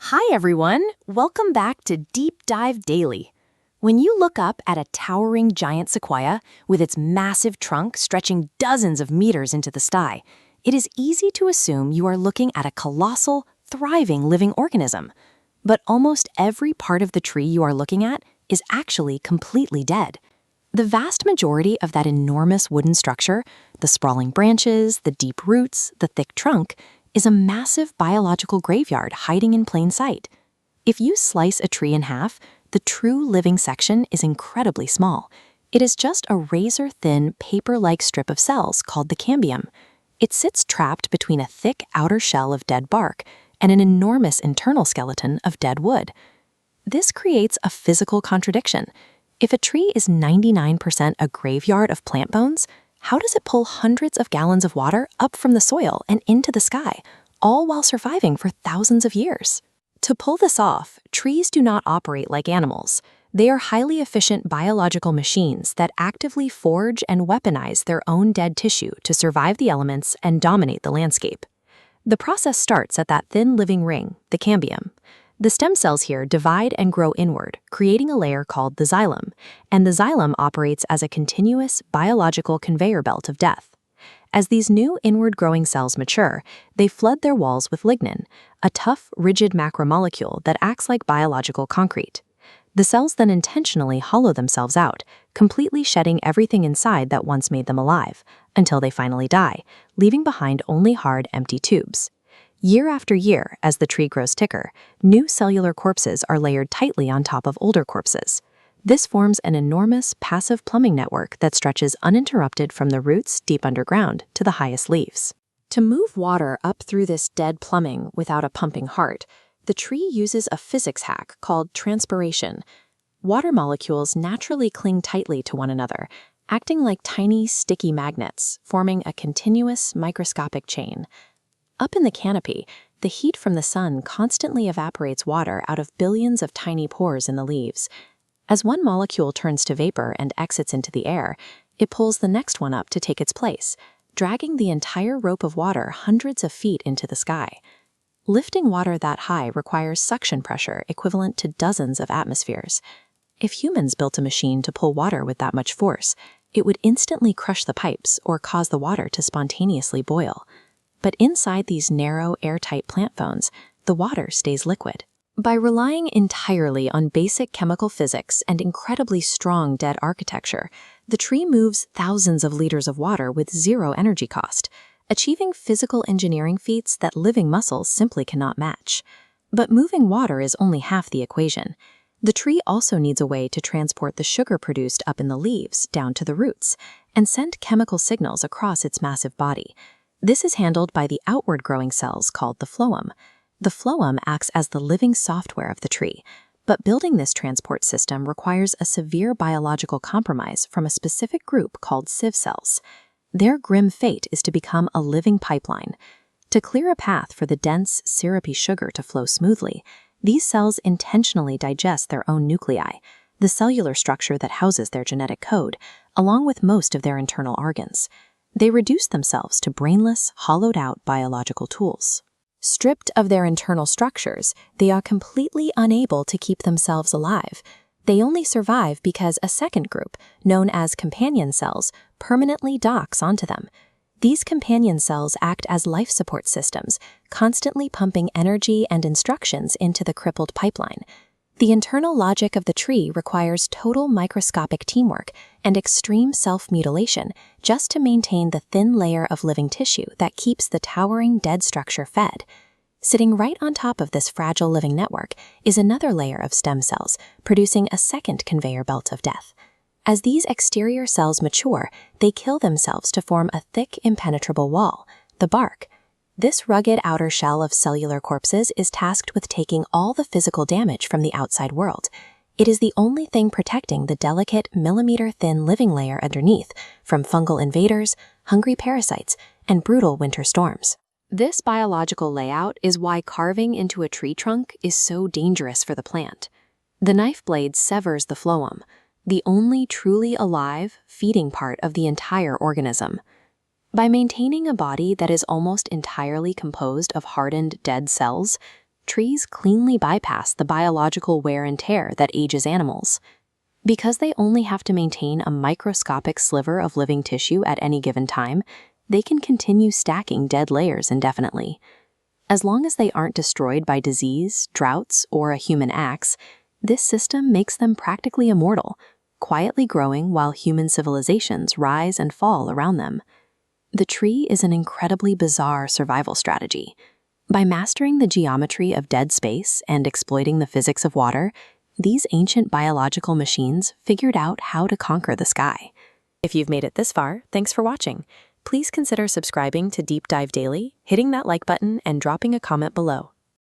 Hi everyone, welcome back to Deep Dive Daily. When you look up at a towering giant sequoia with its massive trunk stretching dozens of meters into the sky, it is easy to assume you are looking at a colossal, thriving living organism. But almost every part of the tree you are looking at is actually completely dead. The vast majority of that enormous wooden structure, the sprawling branches, the deep roots, the thick trunk, is a massive biological graveyard hiding in plain sight. If you slice a tree in half, the true living section is incredibly small. It is just a razor-thin, paper-like strip of cells called the cambium. It sits trapped between a thick outer shell of dead bark and an enormous internal skeleton of dead wood. This creates a physical contradiction. If a tree is 99% a graveyard of plant bones, how does it pull hundreds of gallons of water up from the soil and into the sky, all while surviving for thousands of years? To pull this off, trees do not operate like animals. They are highly efficient biological machines that actively forge and weaponize their own dead tissue to survive the elements and dominate the landscape. The process starts at that thin living ring, the cambium. The stem cells here divide and grow inward, creating a layer called the xylem, and the xylem operates as a continuous biological conveyor belt of death. As these new inward-growing cells mature, they flood their walls with lignin, a tough, rigid macromolecule that acts like biological concrete. The cells then intentionally hollow themselves out, completely shedding everything inside that once made them alive, until they finally die, leaving behind only hard, empty tubes. Year after year, as the tree grows thicker, new cellular corpses are layered tightly on top of older corpses. This forms an enormous, passive plumbing network that stretches uninterrupted from the roots deep underground to the highest leaves. To move water up through this dead plumbing without a pumping heart, the tree uses a physics hack called transpiration. Water molecules naturally cling tightly to one another, acting like tiny, sticky magnets, forming a continuous, microscopic chain. Up in the canopy, the heat from the sun constantly evaporates water out of billions of tiny pores in the leaves. As one molecule turns to vapor and exits into the air, it pulls the next one up to take its place, dragging the entire rope of water hundreds of feet into the sky. Lifting water that high requires suction pressure equivalent to dozens of atmospheres. If humans built a machine to pull water with that much force, it would instantly crush the pipes or cause the water to spontaneously boil. But inside these narrow, airtight plant phones, the water stays liquid. By relying entirely on basic chemical physics and incredibly strong dead architecture, the tree moves thousands of liters of water with zero energy cost, achieving physical engineering feats that living muscles simply cannot match. But moving water is only half the equation. The tree also needs a way to transport the sugar produced up in the leaves down to the roots and send chemical signals across its massive body. This is handled by the outward growing cells called the phloem. The phloem acts as the living software of the tree, but building this transport system requires a severe biological compromise from a specific group called sieve cells. Their grim fate is to become a living pipeline. To clear a path for the dense, syrupy sugar to flow smoothly, these cells intentionally digest their own nuclei, the cellular structure that houses their genetic code, along with most of their internal organs. They reduce themselves to brainless, hollowed-out biological tools. Stripped of their internal structures, they are completely unable to keep themselves alive. They only survive because a second group, known as companion cells, permanently docks onto them. These companion cells act as life support systems, constantly pumping energy and instructions into the crippled pipeline. The internal logic of the tree requires total microscopic teamwork and extreme self-mutilation just to maintain the thin layer of living tissue that keeps the towering dead structure fed. Sitting right on top of this fragile living network is another layer of stem cells, producing a second conveyor belt of death. As these exterior cells mature, they kill themselves to form a thick, impenetrable wall, the bark. This rugged outer shell of cellular corpses is tasked with taking all the physical damage from the outside world. It is the only thing protecting the delicate, millimeter-thin living layer underneath from fungal invaders, hungry parasites, and brutal winter storms. This biological layout is why carving into a tree trunk is so dangerous for the plant. The knife blade severs the phloem, the only truly alive, feeding part of the entire organism. By maintaining a body that is almost entirely composed of hardened, dead cells, trees cleanly bypass the biological wear and tear that ages animals. Because they only have to maintain a microscopic sliver of living tissue at any given time, they can continue stacking dead layers indefinitely. As long as they aren't destroyed by disease, droughts, or a human axe, this system makes them practically immortal, quietly growing while human civilizations rise and fall around them. The tree is an incredibly bizarre survival strategy. By mastering the geometry of dead space and exploiting the physics of water, these ancient biological machines figured out how to conquer the sky. If you've made it this far, thanks for watching. Please consider subscribing to Deep Dive Daily, hitting that like button, and dropping a comment below.